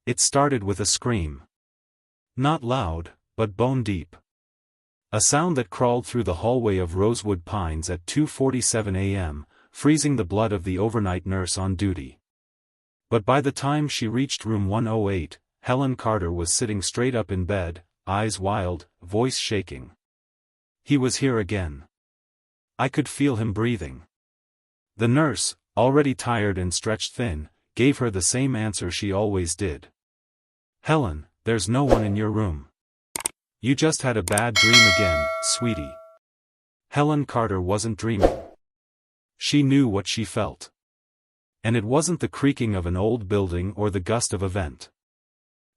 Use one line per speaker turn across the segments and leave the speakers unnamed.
It started with a scream. Not loud, but bone-deep. A sound that crawled through the hallway of Rosewood Pines at 2:47 a.m., freezing the blood of the overnight nurse on duty. But by the time she reached room 108, Helen Carter was sitting straight up in bed, eyes wild, voice shaking. He was here again. I could feel him breathing. The nurse, already tired and stretched thin, gave her the same answer she always did. Helen, there's no one in your room. You just had a bad dream again, sweetie. Helen Carter wasn't dreaming. She knew what she felt. And it wasn't the creaking of an old building or the gust of a vent.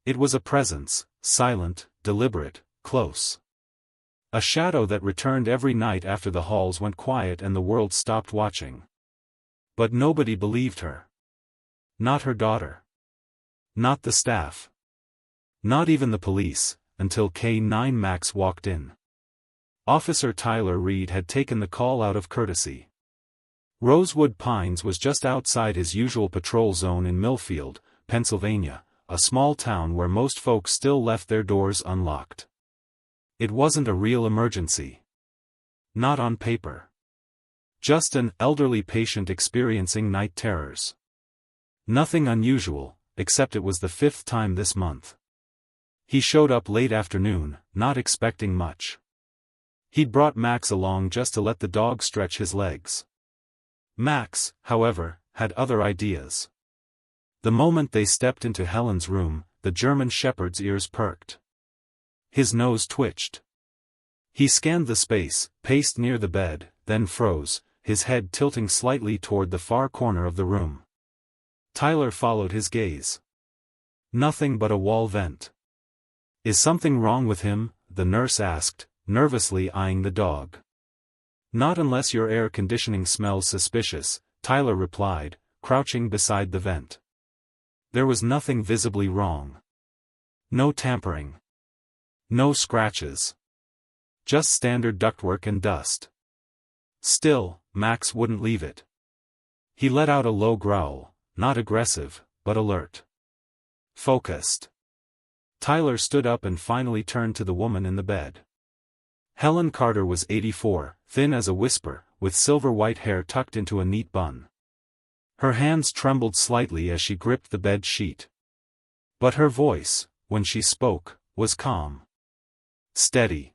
It was a presence, silent, deliberate, close. A shadow that returned every night after the halls went quiet and the world stopped watching. But nobody believed her. Not her daughter. Not the staff. Not even the police, until K9 Max walked in. Officer Tyler Reed had taken the call out of courtesy. Rosewood Pines was just outside his usual patrol zone in Millfield, Pennsylvania, a small town where most folks still left their doors unlocked. It wasn't a real emergency. Not on paper. Just an elderly patient experiencing night terrors. Nothing unusual, except it was the 5th time this month. He showed up late afternoon, not expecting much. He'd brought Max along just to let the dog stretch his legs. Max, however, had other ideas. The moment they stepped into Helen's room, the German shepherd's ears perked. His nose twitched. He scanned the space, paced near the bed, then froze, his head tilting slightly toward the far corner of the room. Tyler followed his gaze. Nothing but a wall vent. Is something wrong with him? The nurse asked, nervously eyeing the dog. Not unless your air conditioning smells suspicious, Tyler replied, crouching beside the vent. There was nothing visibly wrong. No tampering. No scratches. Just standard ductwork and dust. Still, Max wouldn't leave it. He let out a low growl, not aggressive, but alert. Focused. Tyler stood up and finally turned to the woman in the bed. Helen Carter was 84, thin as a whisper, with silver-white hair tucked into a neat bun. Her hands trembled slightly as she gripped the bed sheet. But her voice, when she spoke, was calm. Steady.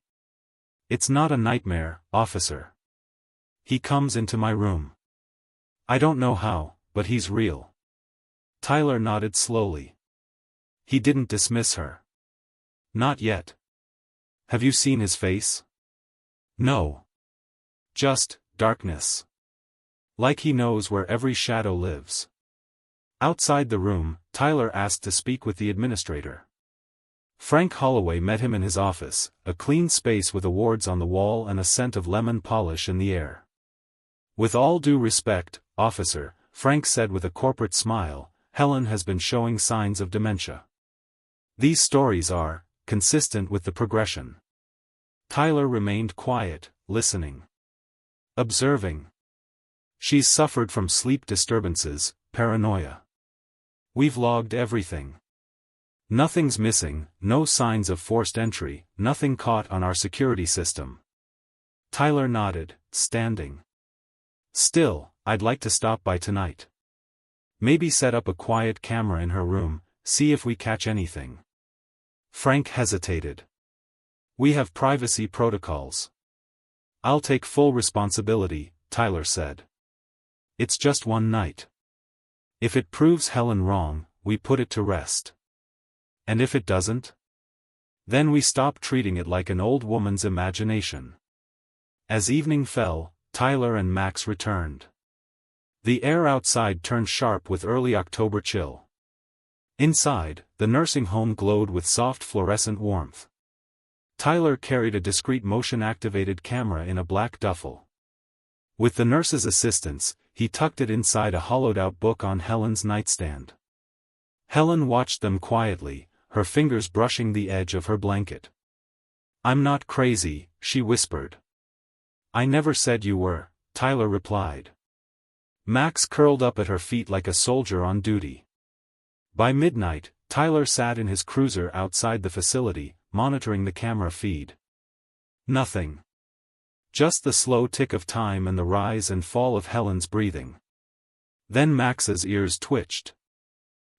It's not a nightmare, officer. He comes into my room. I don't know how, but he's real. Tyler nodded slowly. He didn't dismiss her. Not yet. Have you seen his face? No. Just darkness. Like he knows where every shadow lives. Outside the room, Tyler asked to speak with the administrator. Frank Holloway met him in his office, a clean space with awards on the wall and a scent of lemon polish in the air. With all due respect, officer, Frank said with a corporate smile, Helen has been showing signs of dementia. These stories are consistent with the progression. Tyler remained quiet, listening. Observing. She's suffered from sleep disturbances, paranoia. We've logged everything. Nothing's missing, no signs of forced entry, nothing caught on our security system. Tyler nodded, standing. Still, I'd like to stop by tonight. Maybe set up a quiet camera in her room, see if we catch anything. Frank hesitated. We have privacy protocols. I'll take full responsibility, Tyler said. It's just one night. If it proves Helen wrong, we put it to rest. And if it doesn't? Then we stop treating it like an old woman's imagination. As evening fell, Tyler and Max returned. The air outside turned sharp with early October chill. Inside, the nursing home glowed with soft fluorescent warmth. Tyler carried a discreet motion-activated camera in a black duffel. With the nurse's assistance, he tucked it inside a hollowed-out book on Helen's nightstand. Helen watched them quietly, her fingers brushing the edge of her blanket. I'm not crazy, she whispered. I never said you were, Tyler replied. Max curled up at her feet like a soldier on duty. By midnight, Tyler sat in his cruiser outside the facility, monitoring the camera feed. Nothing. Just the slow tick of time and the rise and fall of Helen's breathing. Then Max's ears twitched.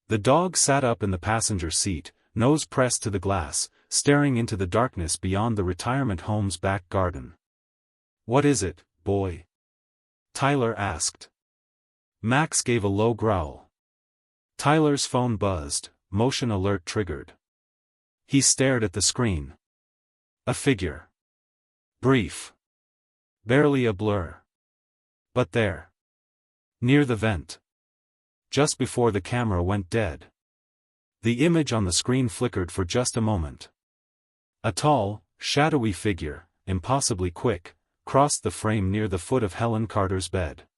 The dog sat up in the passenger seat, nose pressed to the glass, staring into the darkness beyond the retirement home's back garden. "What is it, boy?" Tyler asked. Max gave a low growl. Tyler's phone buzzed, motion alert triggered. He stared at the screen. A figure. Brief. Barely a blur. But there. Near the vent. Just before the camera went dead. The image on the screen flickered for just a moment. A tall, shadowy figure, impossibly quick, crossed the frame near the foot of Helen Carter's bed.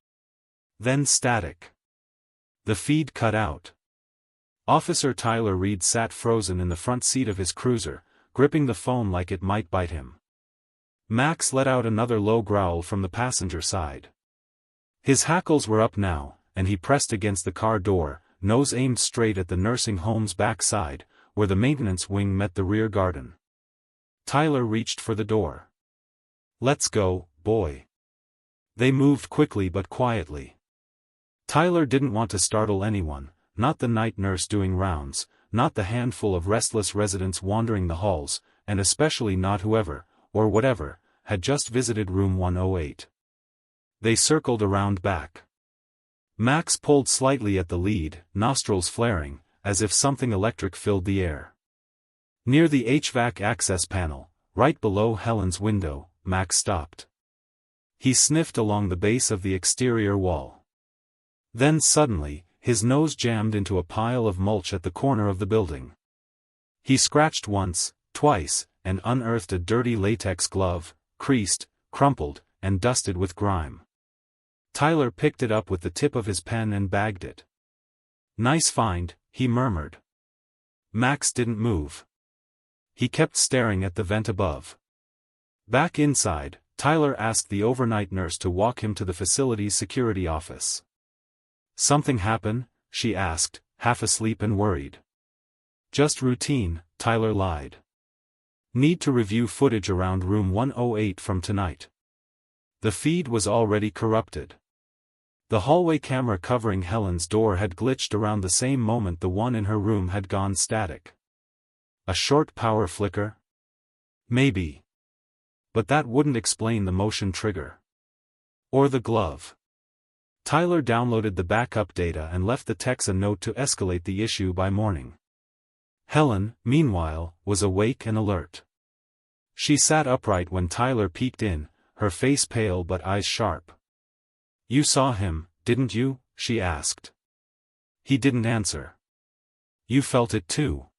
Then static. The feed cut out. Officer Tyler Reed sat frozen in the front seat of his cruiser, gripping the phone like it might bite him. Max let out another low growl from the passenger side. His hackles were up now, and he pressed against the car door, nose aimed straight at the nursing home's backside, where the maintenance wing met the rear garden. Tyler reached for the door. "Let's go, boy." They moved quickly but quietly. Tyler didn't want to startle anyone, not the night nurse doing rounds, not the handful of restless residents wandering the halls, and especially not whoever, or whatever, had just visited room 108. They circled around back. Max pulled slightly at the lead, nostrils flaring, as if something electric filled the air. Near the HVAC access panel, right below Helen's window, Max stopped. He sniffed along the base of the exterior wall. Then suddenly, his nose jammed into a pile of mulch at the corner of the building. He scratched once, twice, and unearthed a dirty latex glove, creased, crumpled, and dusted with grime. Tyler picked it up with the tip of his pen and bagged it. "Nice find," he murmured. Max didn't move. He kept staring at the vent above. Back inside, Tyler asked the overnight nurse to walk him to the facility's security office. "Something happen?" she asked, half asleep and worried. "Just routine," Tyler lied. "Need to review footage around room 108 from tonight." The feed was already corrupted. The hallway camera covering Helen's door had glitched around the same moment the one in her room had gone static. A short power flicker? Maybe. But that wouldn't explain the motion trigger. Or the glove. Tyler downloaded the backup data and left the techs a note to escalate the issue by morning. Helen, meanwhile, was awake and alert. She sat upright when Tyler peeked in, her face pale but eyes sharp. "You saw him, didn't you?" she asked. He didn't answer. "You felt it too?"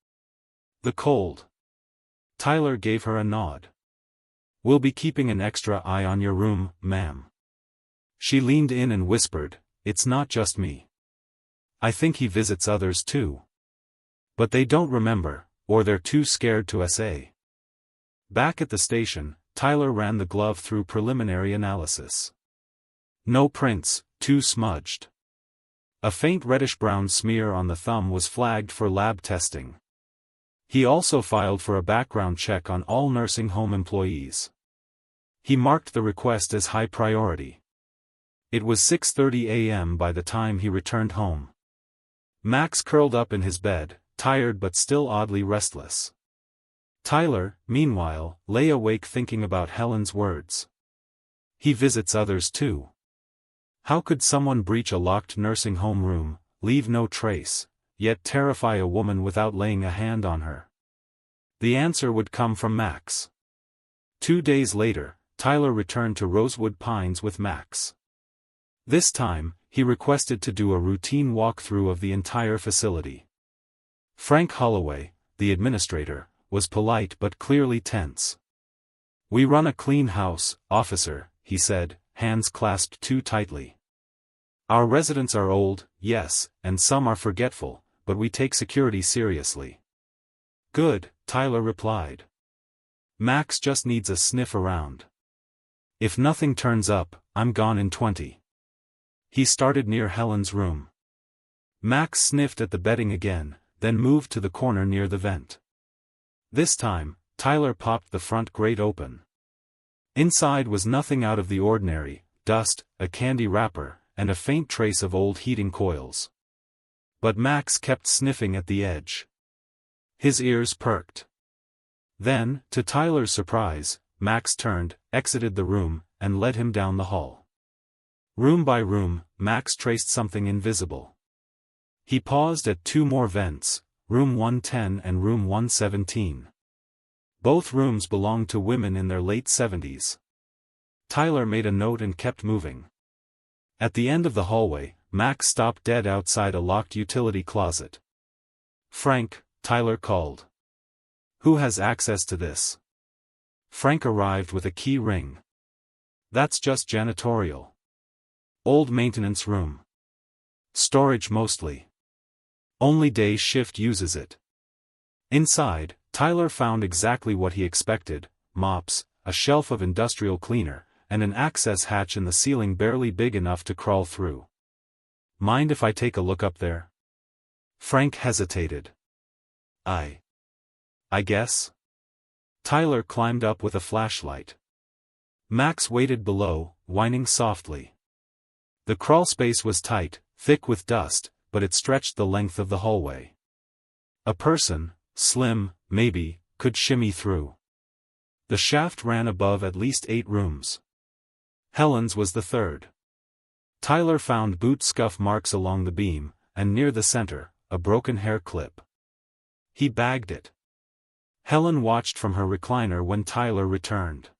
"The cold." Tyler gave her a nod. "We'll be keeping an extra eye on your room, ma'am." She leaned in and whispered, "It's not just me. I think he visits others too. But they don't remember, or they're too scared to say." Back at the station, Tyler ran the glove through preliminary analysis. No prints, too smudged. A faint reddish-brown smear on the thumb was flagged for lab testing. He also filed for a background check on all nursing home employees. He marked the request as high priority. It was 6:30 a.m. by the time he returned home. Max curled up in his bed, tired but still oddly restless. Tyler, meanwhile, lay awake thinking about Helen's words. He visits others too. How could someone breach a locked nursing home room, leave no trace, yet terrify a woman without laying a hand on her? The answer would come from Max. 2 days later, Tyler returned to Rosewood Pines with Max. This time, he requested to do a routine walkthrough of the entire facility. Frank Holloway, the administrator, was polite but clearly tense. "We run a clean house, officer," he said, hands clasped too tightly. "Our residents are old, yes, and some are forgetful, but we take security seriously." "Good," Tyler replied. "Max just needs a sniff around. If nothing turns up, I'm gone in 20. He started near Helen's room. Max sniffed at the bedding again, then moved to the corner near the vent. This time, Tyler popped the front grate open. Inside was nothing out of the ordinary: dust, a candy wrapper, and a faint trace of old heating coils. But Max kept sniffing at the edge. His ears perked. Then, to Tyler's surprise, Max turned, exited the room, and led him down the hall. Room by room, Max traced something invisible. He paused at two more vents, room 110 and room 117. Both rooms belonged to women in their late 70s. Tyler made a note and kept moving. At the end of the hallway, Max stopped dead outside a locked utility closet. "Frank," Tyler called. "Who has access to this?" Frank arrived with a key ring. "That's just janitorial. Old maintenance room. Storage mostly. Only day shift uses it." Inside, Tyler found exactly what he expected: mops, a shelf of industrial cleaner, and an access hatch in the ceiling barely big enough to crawl through. "Mind if I take a look up there?" Frank hesitated. I guess." Tyler climbed up with a flashlight. Max waited below, whining softly. The crawl space was tight, thick with dust, but it stretched the length of the hallway. A person, slim, maybe, could shimmy through. The shaft ran above at least 8 rooms. Helen's was the third. Tyler found boot scuff marks along the beam, and near the center, a broken hair clip. He bagged it. Helen watched from her recliner when Tyler returned.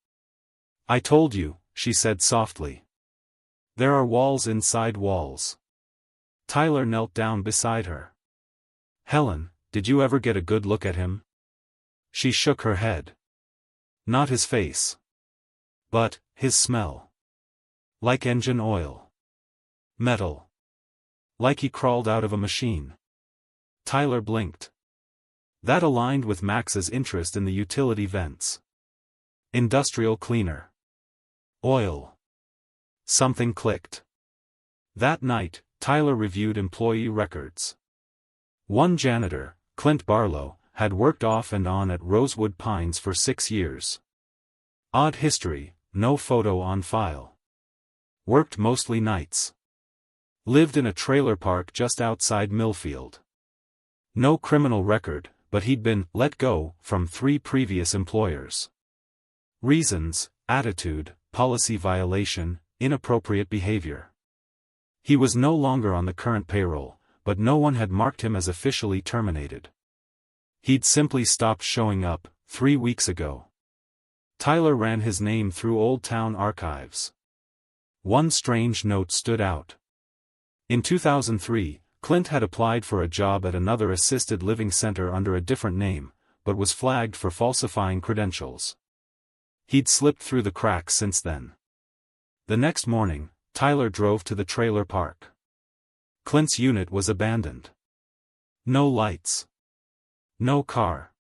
"I told you," she said softly. "There are walls inside walls." Tyler knelt down beside her. "Helen, did you ever get a good look at him?" She shook her head. "Not his face. But his smell. Like engine oil. Metal. Like he crawled out of a machine." Tyler blinked. That aligned with Max's interest in the utility vents. Industrial cleaner. Oil. Something clicked. That night, Tyler reviewed employee records. One janitor, Clint Barlow, had worked off and on at Rosewood Pines for 6 years. Odd history, no photo on file. Worked mostly nights. Lived in a trailer park just outside Millfield. No criminal record, but he'd been let go from 3 previous employers. Reasons: attitude, policy violation, inappropriate behavior. He was no longer on the current payroll, but no one had marked him as officially terminated. He'd simply stopped showing up 3 weeks ago. Tyler ran his name through Old Town archives. One strange note stood out. In 2003, Clint had applied for a job at another assisted living center under a different name, but was flagged for falsifying credentials. He'd slipped through the cracks since then. The next morning, Tyler drove to the trailer park. Clint's unit was abandoned. No lights. No car.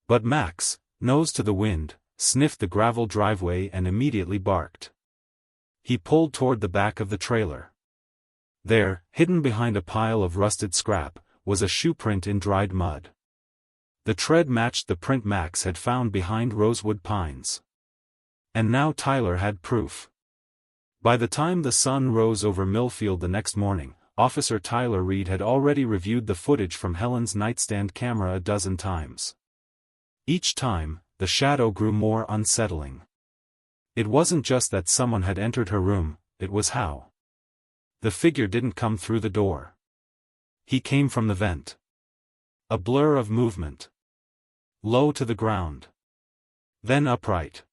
But Max, nose to the wind, sniffed the gravel driveway and immediately barked. He pulled toward the back of the trailer. There, hidden behind a pile of rusted scrap, was a shoe print in dried mud. The tread matched the print Max had found behind Rosewood Pines. And now Tyler had proof. By the time the sun rose over Millfield the next morning, Officer Tyler Reed had already reviewed the footage from Helen's nightstand camera a dozen times. Each time, the shadow grew more unsettling. It wasn't just that someone had entered her room, it was how. The figure didn't come through the door. He came from the vent. A blur of movement. Low to the ground. Then upright.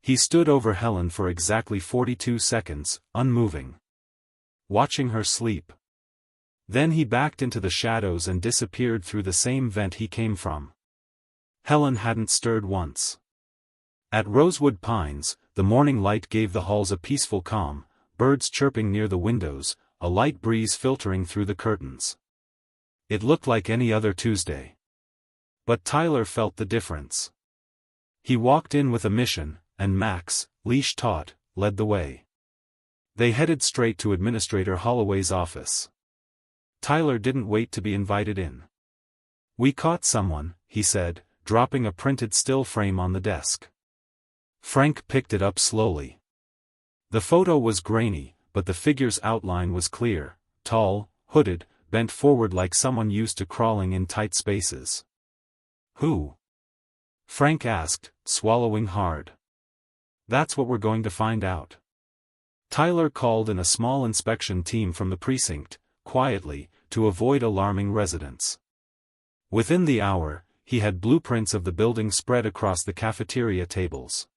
He stood over Helen for exactly 42 seconds, unmoving. Watching her sleep. Then he backed into the shadows and disappeared through the same vent he came from. Helen hadn't stirred once. At Rosewood Pines, the morning light gave the halls a peaceful calm, birds chirping near the windows, a light breeze filtering through the curtains. It looked like any other Tuesday. But Tyler felt the difference. He walked in with a mission, and Max, leash taut, led the way. They headed straight to Administrator Holloway's office. Tyler didn't wait to be invited in. "We caught someone," he said, dropping a printed still frame on the desk. Frank picked it up slowly. The photo was grainy, but the figure's outline was clear, tall, hooded, bent forward like someone used to crawling in tight spaces. "Who?" Frank asked, swallowing hard. "That's what we're going to find out." Tyler called in a small inspection team from the precinct, quietly, to avoid alarming residents. Within the hour, he had blueprints of the building spread across the cafeteria tables.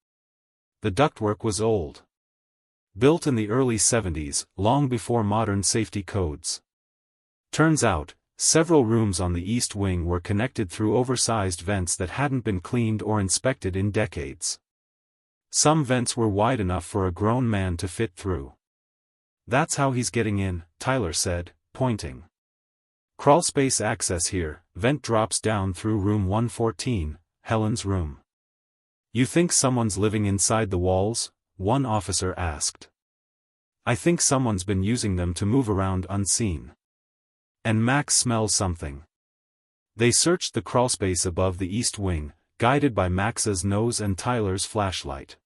The ductwork was old. Built in the early 70s, long before modern safety codes. Turns out, several rooms on the east wing were connected through oversized vents that hadn't been cleaned or inspected in decades. Some vents were wide enough for a grown man to fit through. "That's how he's getting in," Tyler said, pointing. "Crawlspace access here, vent drops down through room 114, Helen's room." "You think someone's living inside the walls?" one officer asked. "I think someone's been using them to move around unseen. And Max smells something." They searched the crawlspace above the east wing, guided by Max's nose and Tyler's flashlight.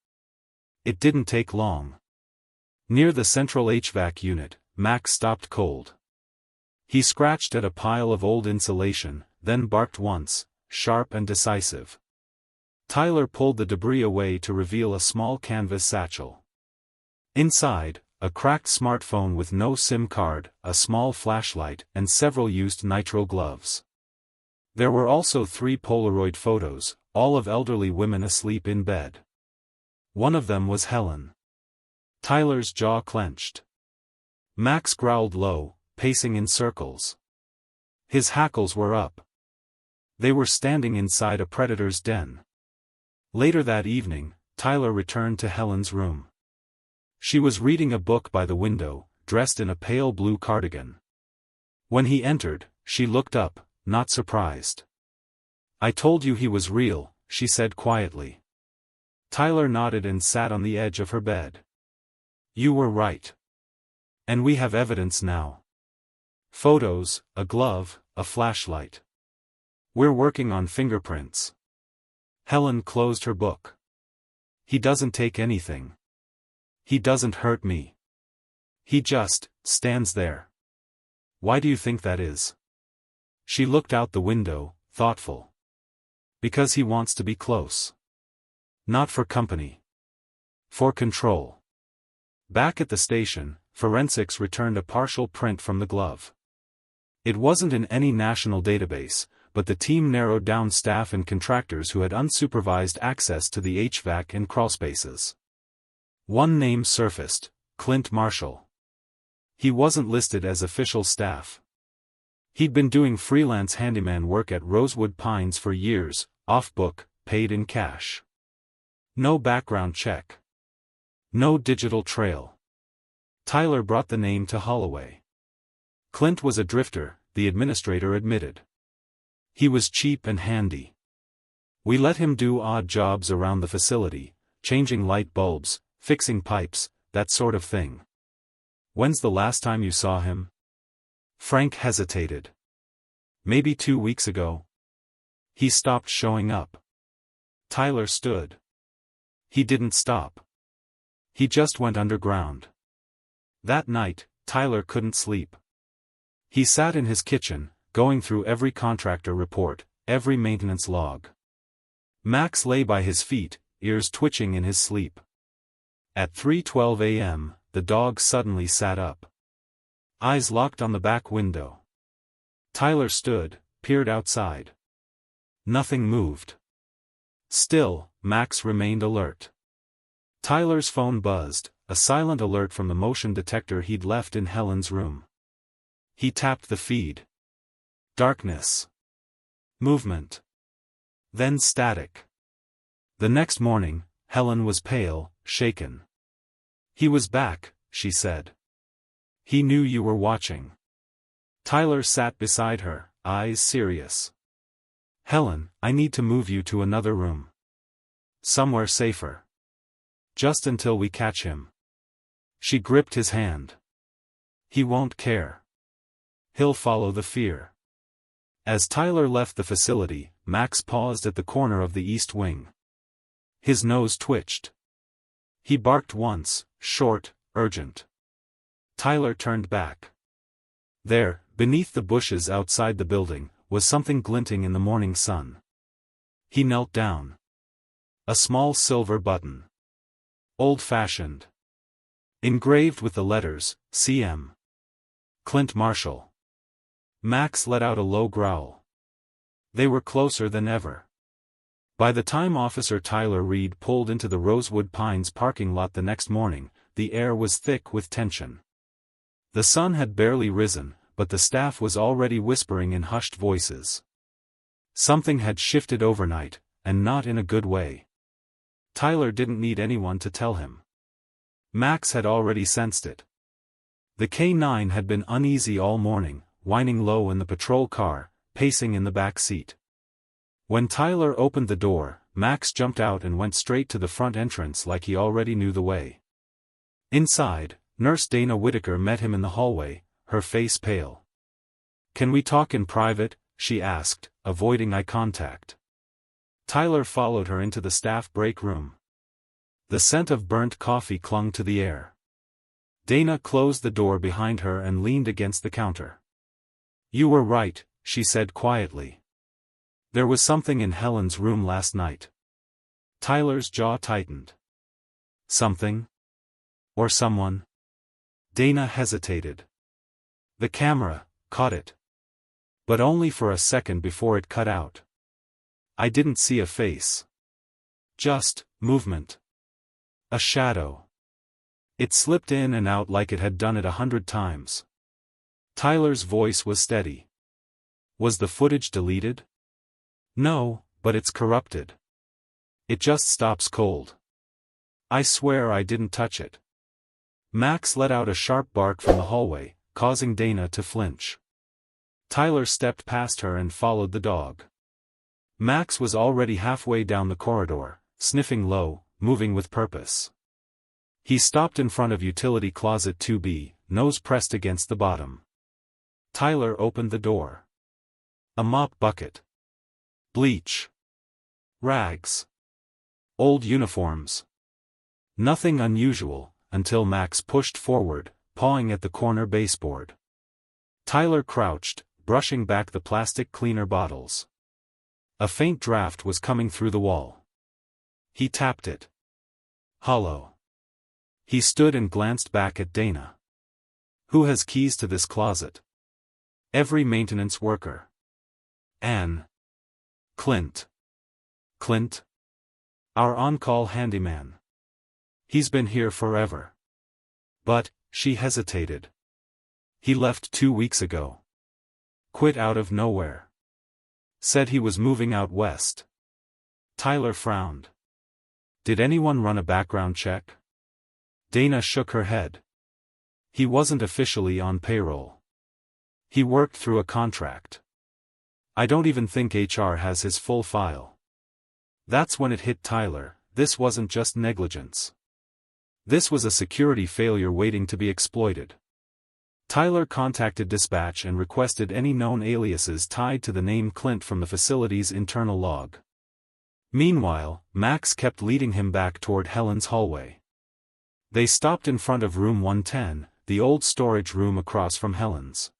It didn't take long. Near the central HVAC unit, Max stopped cold. He scratched at a pile of old insulation, then barked once, sharp and decisive. Tyler pulled the debris away to reveal a small canvas satchel. Inside, a cracked smartphone with no SIM card, a small flashlight, and several used nitrile gloves. There were also 3 Polaroid photos, all of elderly women asleep in bed. One of them was Helen. Tyler's jaw clenched. Max growled low, pacing in circles. His hackles were up. They were standing inside a predator's den. Later that evening, Tyler returned to Helen's room. She was reading a book by the window, dressed in a pale blue cardigan. When he entered, she looked up, not surprised. "I told you he was real," she said quietly. Tyler nodded and sat on the edge of her bed. "You were right. And we have evidence now. Photos, a glove, a flashlight. We're working on fingerprints." Helen closed her book. "He doesn't take anything. He doesn't hurt me. He just stands there. Why do you think that is?" She looked out the window, thoughtful. "Because he wants to be close. Not for company. For control." Back at the station, forensics returned a partial print from the glove. It wasn't in any national database, but the team narrowed down staff and contractors who had unsupervised access to the HVAC and crawlspaces. One name surfaced: Clint Marshall. He wasn't listed as official staff. He'd been doing freelance handyman work at Rosewood Pines for years, off-book, paid in cash. No background check. No digital trail. Tyler brought the name to Holloway. Clint was a drifter, the administrator admitted. He was cheap and handy. We let him do odd jobs around the facility, changing light bulbs, fixing pipes, that sort of thing. "When's the last time you saw him?" Frank hesitated. "Maybe 2 weeks ago. He stopped showing up." Tyler stood. "He didn't stop. He just went underground." That night, Tyler couldn't sleep. He sat in his kitchen, going through every contractor report, every maintenance log. Max lay by his feet, ears twitching in his sleep. At 3:12 a.m., the dog suddenly sat up. Eyes locked on the back window. Tyler stood, peered outside. Nothing moved. Still, Max remained alert. Tyler's phone buzzed, a silent alert from the motion detector he'd left in Helen's room. He tapped the feed. Darkness. Movement. Then static. The next morning, Helen was pale, shaken. "He was back," she said. "He knew you were watching." Tyler sat beside her, eyes serious. "Helen, I need to move you to another room. Somewhere safer. Just until we catch him." She gripped his hand. "He won't care. He'll follow the fear. As Tyler left the facility, Max paused at the corner of the east wing. His nose twitched. He barked once, short, urgent. Tyler turned back. There, beneath the bushes outside the building, was something glinting in the morning sun. He knelt down. A small silver button. Old-fashioned. Engraved with the letters, C.M. Clint Marshall. Max let out a low growl. They were closer than ever. By the time Officer Tyler Reed pulled into the Rosewood Pines parking lot the next morning, the air was thick with tension. The sun had barely risen, but the staff was already whispering in hushed voices. Something had shifted overnight, and not in a good way. Tyler didn't need anyone to tell him. Max had already sensed it. The K-9 had been uneasy all morning, whining low in the patrol car, pacing in the back seat. When Tyler opened the door, Max jumped out and went straight to the front entrance like he already knew the way. Inside, Nurse Dana Whitaker met him in the hallway, her face pale. "Can we talk in private?" she asked, avoiding eye contact. Tyler followed her into the staff break room. The scent of burnt coffee clung to the air. Dana closed the door behind her and leaned against the counter. "You were right," she said quietly. "There was something in Helen's room last night." Tyler's jaw tightened. Something? Or someone? Dana hesitated. The camera caught it. But only for a second before it cut out. "I didn't see a face. Just movement. A shadow. It slipped in and out like it had done it 100 times." Tyler's voice was steady. "Was the footage deleted?" "No, but it's corrupted. It just stops cold. I swear I didn't touch it." Max let out a sharp bark from the hallway, causing Dana to flinch. Tyler stepped past her and followed the dog. Max was already halfway down the corridor, sniffing low, moving with purpose. He stopped in front of utility closet 2B, nose pressed against the bottom. Tyler opened the door. A mop bucket. Bleach. Rags. Old uniforms. Nothing unusual, until Max pushed forward, pawing at the corner baseboard. Tyler crouched, brushing back the plastic cleaner bottles. A faint draft was coming through the wall. He tapped it. Hollow. He stood and glanced back at Dana. "Who has keys to this closet?" "Every maintenance worker." "Ann." "Clint." "Clint?" "Our on-call handyman. He's been here forever." "But," she hesitated. "He left 2 weeks ago. Quit out of nowhere. Said he was moving out west." Tyler frowned. "Did anyone run a background check?" Dana shook her head. "He wasn't officially on payroll. He worked through a contract. I don't even think HR has his full file." That's when it hit Tyler, this wasn't just negligence. This was a security failure waiting to be exploited. Tyler contacted dispatch and requested any known aliases tied to the name Clint from the facility's internal log. Meanwhile, Max kept leading him back toward Helen's hallway. They stopped in front of room 110, the old storage room across from Helen's.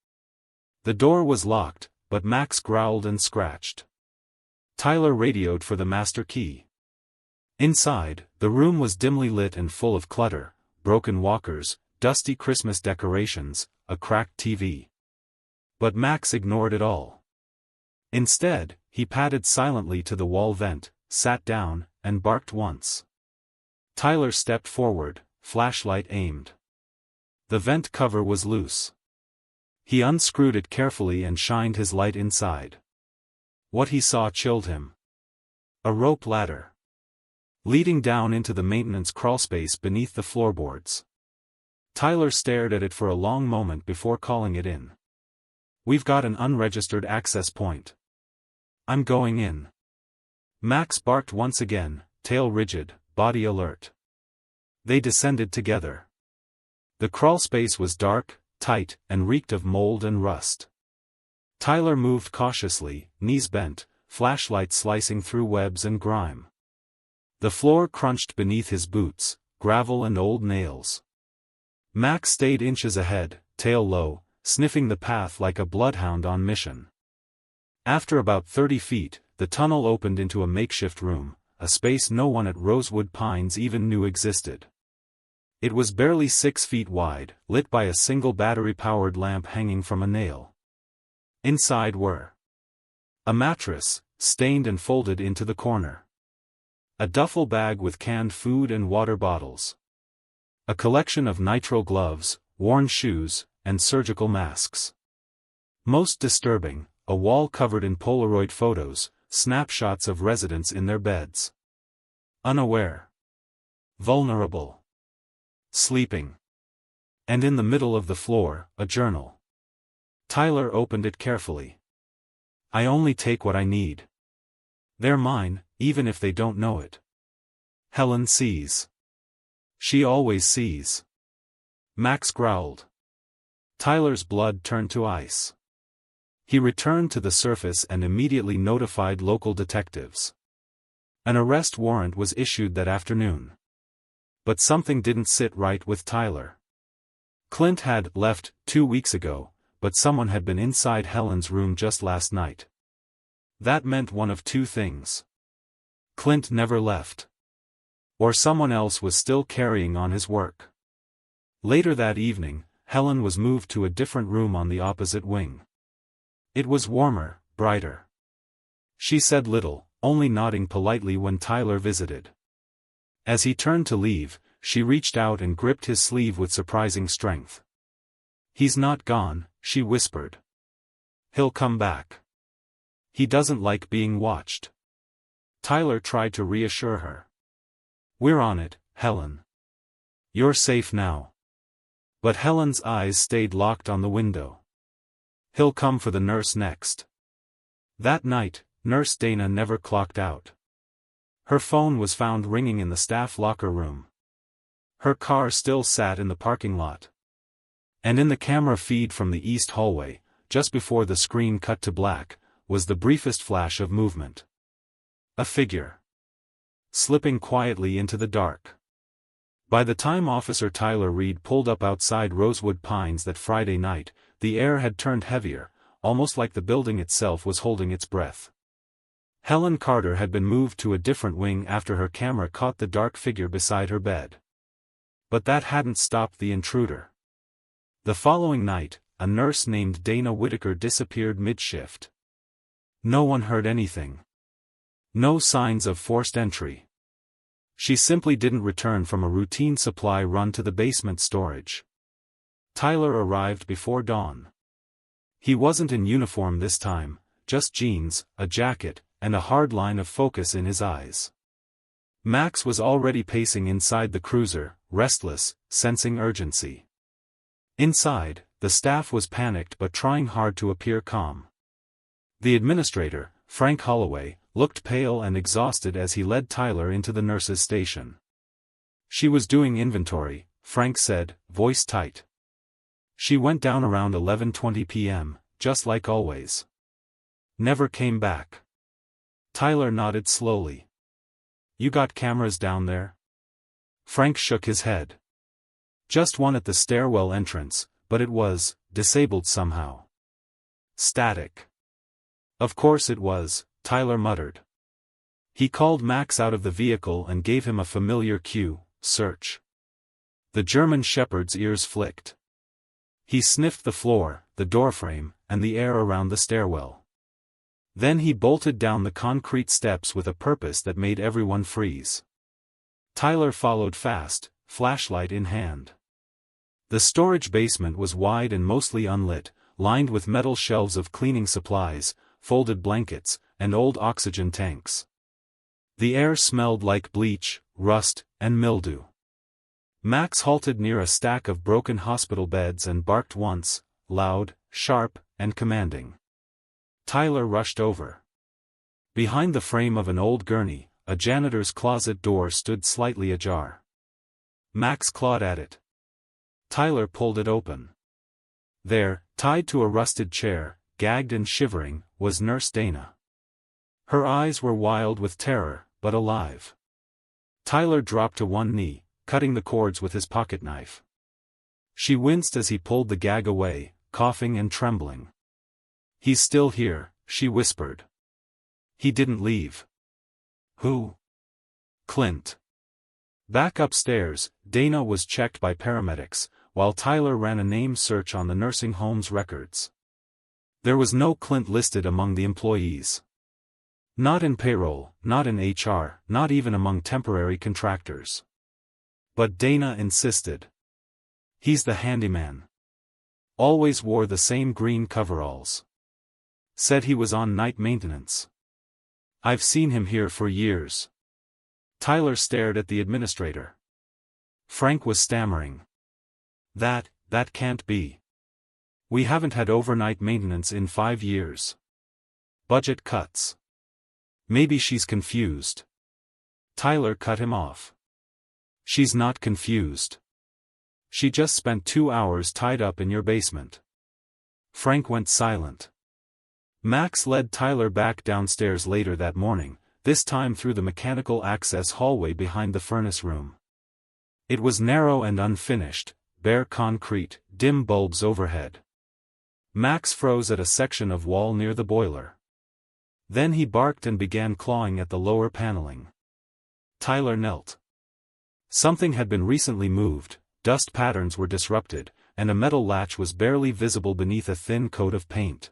The door was locked, but Max growled and scratched. Tyler radioed for the master key. Inside, the room was dimly lit and full of clutter, broken walkers, dusty Christmas decorations, a cracked TV. But Max ignored it all. Instead, he padded silently to the wall vent, sat down, and barked once. Tyler stepped forward, flashlight aimed. The vent cover was loose. He unscrewed it carefully and shined his light inside. What he saw chilled him. A rope ladder. Leading down into the maintenance crawlspace beneath the floorboards. Tyler stared at it for a long moment before calling it in. "We've got an unregistered access point. I'm going in." Max barked once again, tail rigid, body alert. They descended together. The crawlspace was dark, tight, and reeked of mold and rust. Tyler moved cautiously, knees bent, flashlight slicing through webs and grime. The floor crunched beneath his boots, gravel and old nails. Max stayed inches ahead, tail low, sniffing the path like a bloodhound on mission. After about 30 feet, the tunnel opened into a makeshift room, a space no one at Rosewood Pines even knew existed. It was barely 6 feet wide, lit by a single battery-powered lamp hanging from a nail. Inside were a mattress, stained and folded into the corner. A duffel bag with canned food and water bottles. A collection of nitrile gloves, worn shoes, and surgical masks. Most disturbing, a wall covered in Polaroid photos, snapshots of residents in their beds. Unaware. Vulnerable. Sleeping. And in the middle of the floor, a journal. Tyler opened it carefully. I only take what I need. They're mine, even if they don't know it. Helen sees. She always sees. Max growled. Tyler's blood turned to ice. He returned to the surface and immediately notified local detectives. An arrest warrant was issued that afternoon. But something didn't sit right with Tyler. Clint had left 2 weeks ago, but someone had been inside Helen's room just last night. That meant one of two things. Clint never left. Or someone else was still carrying on his work. Later that evening, Helen was moved to a different room on the opposite wing. It was warmer, brighter. She said little, only nodding politely when Tyler visited. As he turned to leave, she reached out and gripped his sleeve with surprising strength. He's not gone, she whispered. He'll come back. He doesn't like being watched. Tyler tried to reassure her. We're on it, Helen. You're safe now. But Helen's eyes stayed locked on the window. He'll come for the nurse next. That night, Nurse Dana never clocked out. Her phone was found ringing in the staff locker room. Her car still sat in the parking lot. And in the camera feed from the east hallway, just before the screen cut to black, was the briefest flash of movement. A figure. Slipping quietly into the dark. By the time Officer Tyler Reed pulled up outside Rosewood Pines that Friday night, the air had turned heavier, almost like the building itself was holding its breath. Helen Carter had been moved to a different wing after her camera caught the dark figure beside her bed. But that hadn't stopped the intruder. The following night, a nurse named Dana Whitaker disappeared mid-shift. No one heard anything. No signs of forced entry. She simply didn't return from a routine supply run to the basement storage. Tyler arrived before dawn. He wasn't in uniform this time, just jeans, a jacket, and a hard line of focus in his eyes. Max was already pacing inside the cruiser, restless, sensing urgency. Inside, the staff was panicked but trying hard to appear calm. The administrator, Frank Holloway, looked pale and exhausted as he led Tyler into the nurse's station. She was doing inventory, Frank said, voice tight. She went down around 11:20 p.m., just like always. Never came back. Tyler nodded slowly. You got cameras down there? Frank shook his head. Just one at the stairwell entrance, but it was disabled somehow. Static. Of course it was, Tyler muttered. He called Max out of the vehicle and gave him a familiar cue, search. The German shepherd's ears flicked. He sniffed the floor, the doorframe, and the air around the stairwell. Then he bolted down the concrete steps with a purpose that made everyone freeze. Tyler followed fast, flashlight in hand. The storage basement was wide and mostly unlit, lined with metal shelves of cleaning supplies, folded blankets, and old oxygen tanks. The air smelled like bleach, rust, and mildew. Max halted near a stack of broken hospital beds and barked once, loud, sharp, and commanding. Tyler rushed over. Behind the frame of an old gurney, a janitor's closet door stood slightly ajar. Max clawed at it. Tyler pulled it open. There, tied to a rusted chair, gagged and shivering, was Nurse Dana. Her eyes were wild with terror, but alive. Tyler dropped to one knee, cutting the cords with his pocket knife. She winced as he pulled the gag away, coughing and trembling. "He's still here," she whispered. "He didn't leave." "Who?" "Clint." Back upstairs, Dana was checked by paramedics, while Tyler ran a name search on the nursing home's records. There was no Clint listed among the employees. Not in payroll, not in HR, not even among temporary contractors. But Dana insisted. "He's the handyman. Always wore the same green coveralls. Said he was on night maintenance. I've seen him here for years." Tyler stared at the administrator. Frank was stammering. That can't be. We haven't had overnight maintenance in 5 years. Budget cuts. Maybe she's confused." Tyler cut him off. "She's not confused. She just spent 2 hours tied up in your basement." Frank went silent. Max led Tyler back downstairs later that morning, this time through the mechanical access hallway behind the furnace room. It was narrow and unfinished, bare concrete, dim bulbs overhead. Max froze at a section of wall near the boiler. Then he barked and began clawing at the lower paneling. Tyler knelt. Something had been recently moved, dust patterns were disrupted, and a metal latch was barely visible beneath a thin coat of paint.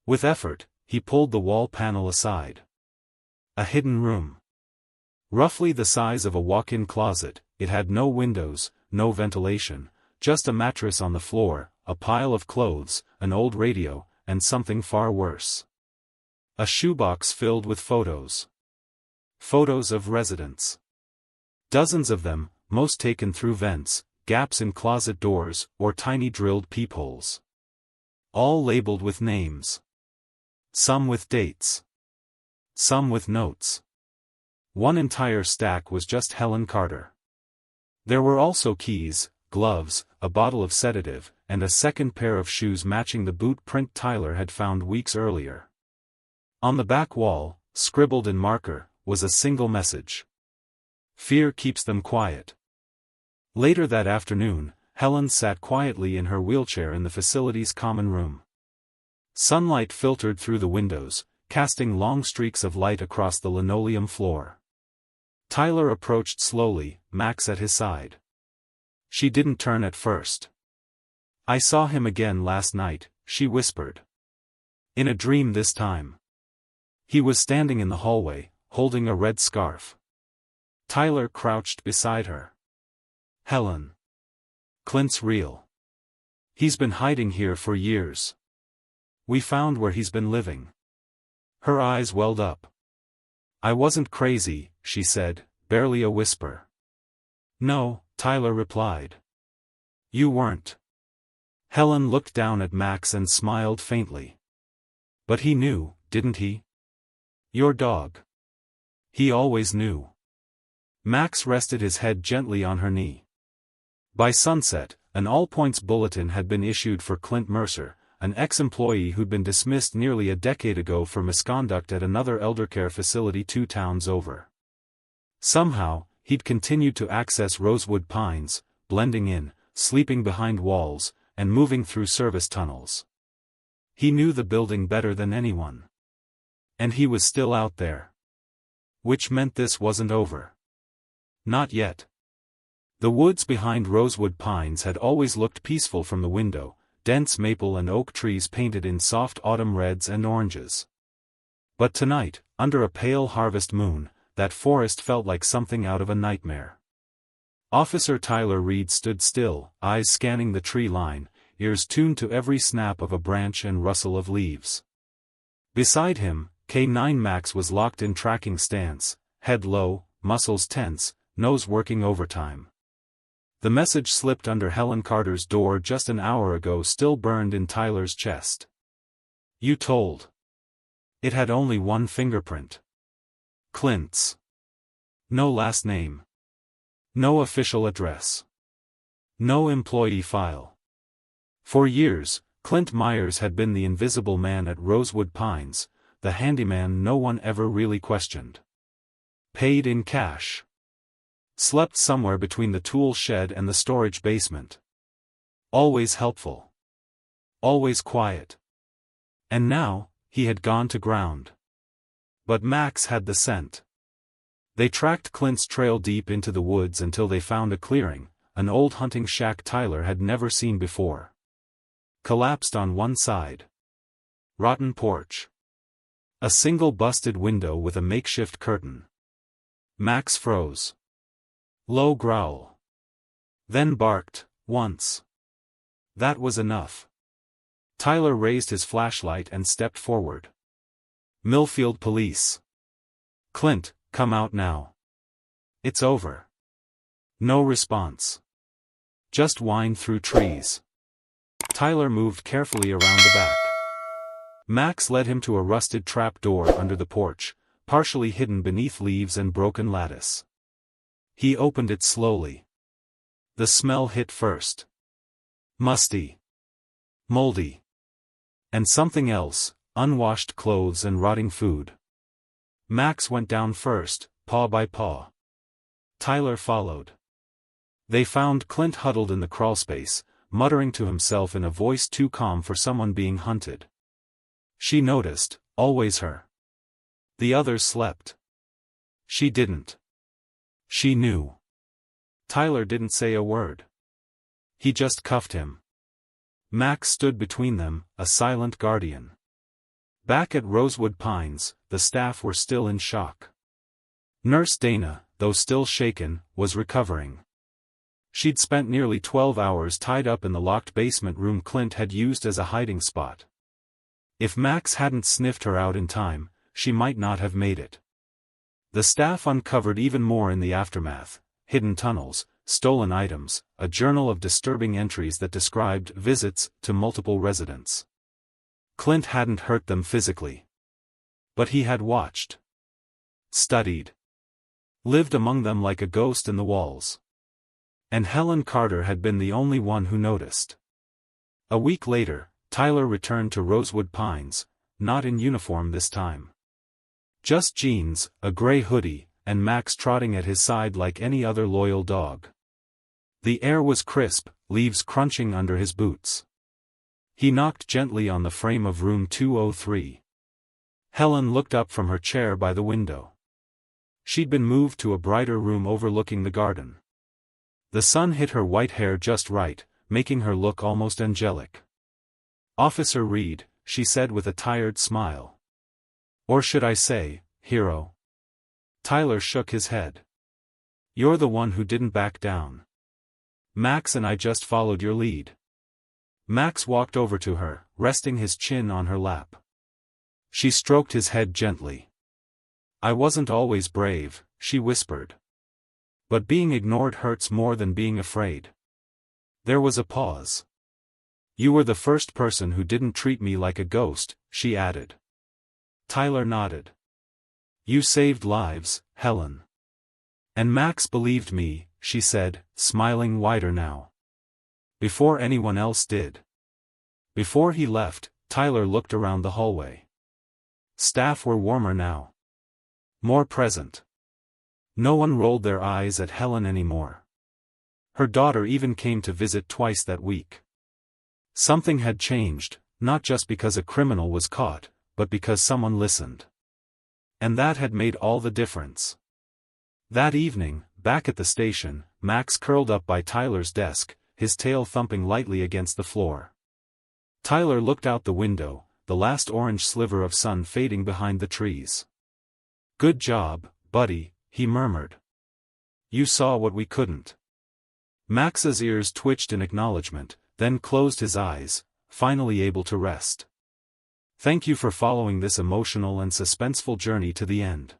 With effort, he pulled the wall panel aside. A hidden room. Roughly the size of a walk-in closet, it had no windows, no ventilation, just a mattress on the floor, a pile of clothes, an old radio, and something far worse. A shoebox filled with photos. Photos of residents. Dozens of them, most taken through vents, gaps in closet doors, or tiny drilled peepholes. All labeled with names. Some with dates. Some with notes. One entire stack was just Helen Carter. There were also keys, gloves, a bottle of sedative, and a second pair of shoes matching the boot print Tyler had found weeks earlier. On the back wall, scribbled in marker, was a single message. "Fear keeps them quiet." Later that afternoon, Helen sat quietly in her wheelchair in the facility's common room. Sunlight filtered through the windows, casting long streaks of light across the linoleum floor. Tyler approached slowly, Max at his side. She didn't turn at first. "I saw him again last night," she whispered. "In a dream this time. He was standing in the hallway, holding a red scarf." Tyler crouched beside her. "Helen. Clint's real. He's been hiding here for years. We found where he's been living." Her eyes welled up. "I wasn't crazy," she said, barely a whisper. "No," Tyler replied. "You weren't." Helen looked down at Max and smiled faintly. "But he knew, didn't he? Your dog. He always knew." Max rested his head gently on her knee. By sunset, an all-points bulletin had been issued for Clint Mercer, an ex-employee who'd been dismissed nearly a decade ago for misconduct at another eldercare facility 2 towns over. Somehow, he'd continued to access Rosewood Pines, blending in, sleeping behind walls, and moving through service tunnels. He knew the building better than anyone. And he was still out there. Which meant this wasn't over. Not yet. The woods behind Rosewood Pines had always looked peaceful from the window, dense maple and oak trees painted in soft autumn reds and oranges. But tonight, under a pale harvest moon, that forest felt like something out of a nightmare. Officer Tyler Reed stood still, eyes scanning the tree line, ears tuned to every snap of a branch and rustle of leaves. Beside him, K9 Max was locked in tracking stance, head low, muscles tense, nose working overtime. The message slipped under Helen Carter's door just an hour ago still burned in Tyler's chest. "You told." It had only one fingerprint. Clint's. No last name. No official address. No employee file. For years, Clint Myers had been the invisible man at Rosewood Pines, the handyman no one ever really questioned. Paid in cash. Slept somewhere between the tool shed and the storage basement. Always helpful. Always quiet. And now, he had gone to ground. But Max had the scent. They tracked Clint's trail deep into the woods until they found a clearing, an old hunting shack Tyler had never seen before. Collapsed on one side. Rotten porch. A single busted window with a makeshift curtain. Max froze. Low growl. Then barked, once. That was enough. Tyler raised his flashlight and stepped forward. Millfield Police. Clint, come out now. It's over. No response. Just wind through trees. Tyler moved carefully around the back. Max led him to a rusted trap door under the porch, partially hidden beneath leaves and broken lattice. He opened it slowly. The smell hit first. Musty. Moldy. And something else, unwashed clothes and rotting food. Max went down first, paw by paw. Tyler followed. They found Clint huddled in the crawlspace, muttering to himself in a voice too calm for someone being hunted. She noticed, always her. The others slept. She didn't. She knew. Tyler didn't say a word. He just cuffed him. Max stood between them, a silent guardian. Back at Rosewood Pines, the staff were still in shock. Nurse Dana, though still shaken, was recovering. She'd spent nearly 12 hours tied up in the locked basement room Clint had used as a hiding spot. If Max hadn't sniffed her out in time, she might not have made it. The staff uncovered even more in the aftermath: hidden tunnels, stolen items, a journal of disturbing entries that described visits to multiple residents. Clint hadn't hurt them physically. But he had watched. Studied. Lived among them like a ghost in the walls. And Helen Carter had been the only one who noticed. A week later, Tyler returned to Rosewood Pines, not in uniform this time. Just jeans, a gray hoodie, and Max trotting at his side like any other loyal dog. The air was crisp, leaves crunching under his boots. He knocked gently on the frame of room 203. Helen looked up from her chair by the window. She'd been moved to a brighter room overlooking the garden. The sun hit her white hair just right, making her look almost angelic. "Officer Reed," she said with a tired smile. "Or should I say, hero?" Tyler shook his head. "You're the one who didn't back down. Max and I just followed your lead." Max walked over to her, resting his chin on her lap. She stroked his head gently. "I wasn't always brave," she whispered. "But being ignored hurts more than being afraid." There was a pause. "You were the first person who didn't treat me like a ghost," she added. Tyler nodded. "You saved lives, Helen." "And Max believed me," she said, smiling wider now. "Before anyone else did." Before he left, Tyler looked around the hallway. Staff were warmer now. More present. No one rolled their eyes at Helen anymore. Her daughter even came to visit twice that week. Something had changed, not just because a criminal was caught, but because someone listened. And that had made all the difference. That evening, back at the station, Max curled up by Tyler's desk, his tail thumping lightly against the floor. Tyler looked out the window, the last orange sliver of sun fading behind the trees. "Good job, buddy," he murmured. "You saw what we couldn't." Max's ears twitched in acknowledgement, then closed his eyes, finally able to rest. Thank you for following this emotional and suspenseful journey to the end.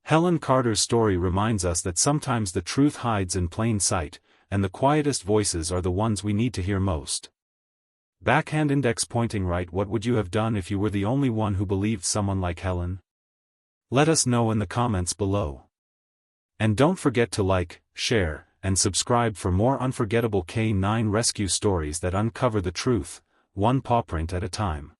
Helen Carter's story reminds us that sometimes the truth hides in plain sight, and the quietest voices are the ones we need to hear most. Backhand index pointing right. What would you have done if you were the only one who believed someone like Helen? Let us know in the comments below. And don't forget to like, share, and subscribe for more unforgettable K9 rescue stories that uncover the truth, one pawprint at a time.